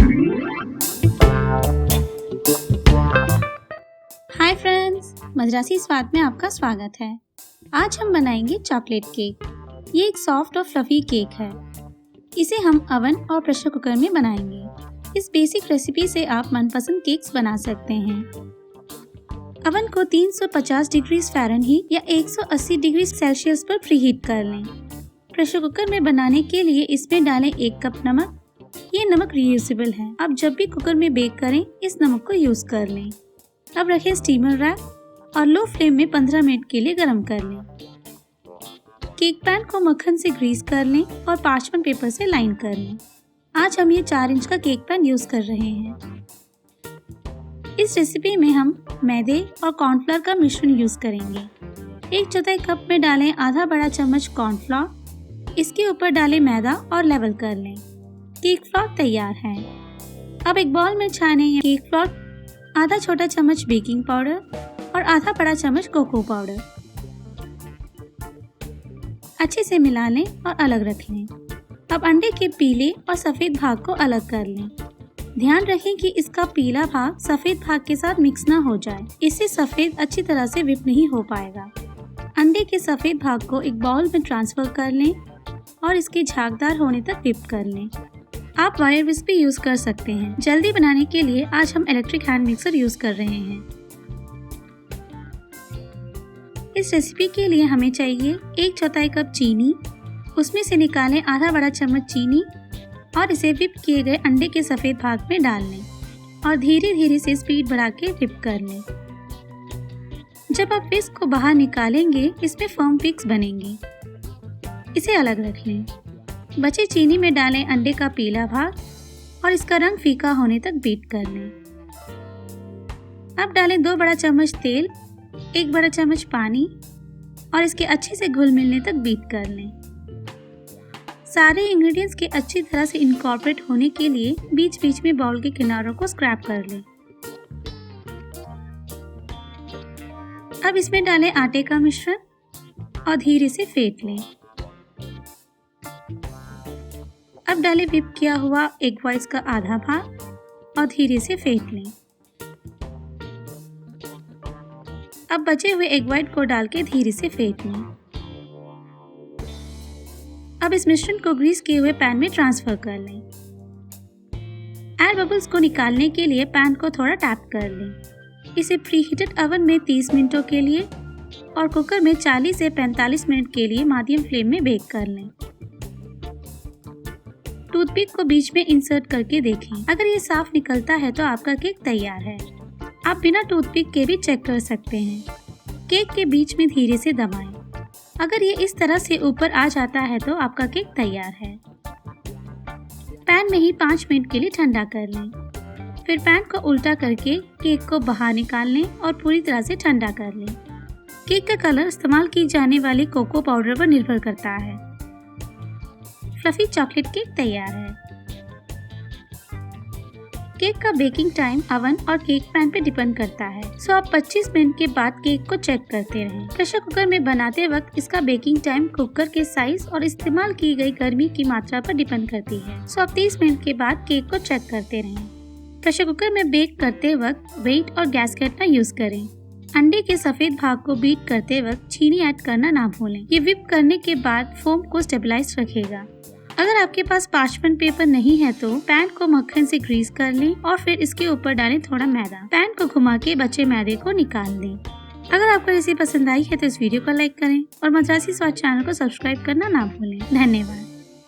Hi friends, Madrasi स्वाद में आपका स्वागत है। आज हम बनाएंगे चॉकलेट केक। ये एक सॉफ्ट और फ्लफी केक है। इसे हम ओवन और प्रेशर कुकर में बनाएंगे। इस बेसिक रेसिपी से आप मनपसंद केक्स बना सकते हैं। ओवन को 350 डिग्री फ़ारेनहीट या 180 डिग्री सेल्सियस पर प्रीहीट कर लें। प्रेशर कुकर में बनाने के लिए इसमें डालें 1 कप नमक। ये नमक रीयूजेबल है। आप जब भी कुकर में बेक करें इस नमक को यूज कर लें। अब रखें स्टीमर रैक और लो फ्लेम में 15 मिनट के लिए गर्म कर लें। केक पैन को मक्खन से ग्रीस कर लें और पार्चमेंट पेपर से लाइन कर लें। आज हम ये 4 इंच का केक पैन यूज कर रहे हैं। इस रेसिपी में हम मैदे और कॉर्नफ्लोर का मिश्रण यूज करेंगे। 1/4 कप में डालें आधा बड़ा चम्मच कॉर्नफ्लोर। इसके ऊपर डालें मैदा और लेवल कर लें। केक फ्लोर तैयार है। अब एक बाउल में छानें केक फ्लोर, आधा छोटा चम्मच बेकिंग पाउडर और आधा बड़ा चम्मच कोको पाउडर। अच्छे से मिला लें और अलग रख लें। अब अंडे के पीले और सफेद भाग को अलग कर लें। ध्यान रखें कि इसका पीला भाग सफेद भाग के साथ मिक्स ना हो जाए, इससे सफेद अच्छी तरह से व्हिप नहीं हो पाएगा। अंडे के सफेद भाग को एक बाउल में ट्रांसफर कर लें और इसके झागदार होने तक व्हिप कर लें। आप वायर विस्क भी यूज कर सकते हैं। जल्दी बनाने के लिए आज हम इलेक्ट्रिक हैंड मिक्सर यूज कर रहे हैं। इस रेसिपी के लिए हमें चाहिए 1/4 कप चीनी। उसमें से निकालें आधा बड़ा चम्मच चीनी और इसे व्हिप किए गए अंडे के सफेद भाग में डाल लें और धीरे धीरे से स्पीड बढ़ा के व्हिप कर लें। जब आप विस्क को बाहर निकालेंगे इसमें फर्म पिक्स बनेंगी। इसे अलग रख लें। बचे चीनी में डालें अंडे का पीला भाग और इसका रंग फीका होने तक बीट कर लें। अब डालें 2 बड़ा चम्मच तेल, 1 बड़ा चम्मच पानी और इसके अच्छे से घुल मिलने तक बीट कर लें। सारे इंग्रेडिएंट्स के अच्छी तरह से इनकॉर्पोरेट होने के लिए बीच बीच में बाउल के किनारों को स्क्रैप कर लें। अब इसमें डालें आटे का मिश्रण और धीरे से फेंट लें। अब डालें व्हिप किया हुआ एग व्हाइट्स का आधा भाग और धीरे से फेंट लें। अब बचे हुए एग व्हाइट को डाल के धीरे से फेंट लें। अब इस मिश्रण को ग्रीस किए हुए पैन में ट्रांसफर कर लें। एयर बबल्स को निकालने के लिए पैन को थोड़ा टैप कर लें। इसे प्रीहीटेड ओवन में 30 मिनटों के लिए और कुकर में 40 से 45 मिनट के लिए मीडियम फ्लेम में बेक कर लें। टूथपिक को बीच में इंसर्ट करके देखें। अगर ये साफ निकलता है तो आपका केक तैयार है। आप बिना टूथपिक के भी चेक कर सकते हैं। केक के बीच में धीरे से दबाएं। अगर ये इस तरह से ऊपर आ जाता है तो आपका केक तैयार है। पैन में ही 5 मिनट के लिए ठंडा कर लें। फिर पैन को उल्टा करके केक को बाहर निकाल लें और पूरी तरह से ठंडा कर लें। केक का कलर इस्तेमाल की जाने वाली कोको पाउडर पर निर्भर करता है। फ्लफी चॉकलेट केक तैयार है। केक का बेकिंग टाइम ओवन और केक पैन पे डिपेंड करता है, सो आप 25 मिनट के बाद केक को चेक करते रहें। प्रेशर कुकर में बनाते वक्त इसका बेकिंग टाइम कुकर के साइज और इस्तेमाल की गई गर्मी की मात्रा पर डिपेंड करती है, सो आप 30 मिनट के बाद केक को चेक करते रहें। प्रेशर कुकर में बेक करते वक्त वेट और गैस्केट ना यूज करें। अंडे के सफेद भाग को बीट करते वक्त चीनी ऐड करना ना भूलें। ये व्हिप करने के बाद फोम को स्टेबलाइज रखेगा। अगर आपके पास पार्चमेंट पेपर नहीं है तो पैन को मक्खन से ग्रीस कर लें और फिर इसके ऊपर डालें थोड़ा मैदा। पैन को घुमा के बचे मैदे को निकाल दें। अगर आपको रेसिपी पसंद आई है तो इस वीडियो को लाइक करें और मद्रासी स्वाद चैनल को सब्सक्राइब करना ना भूलें। धन्यवाद।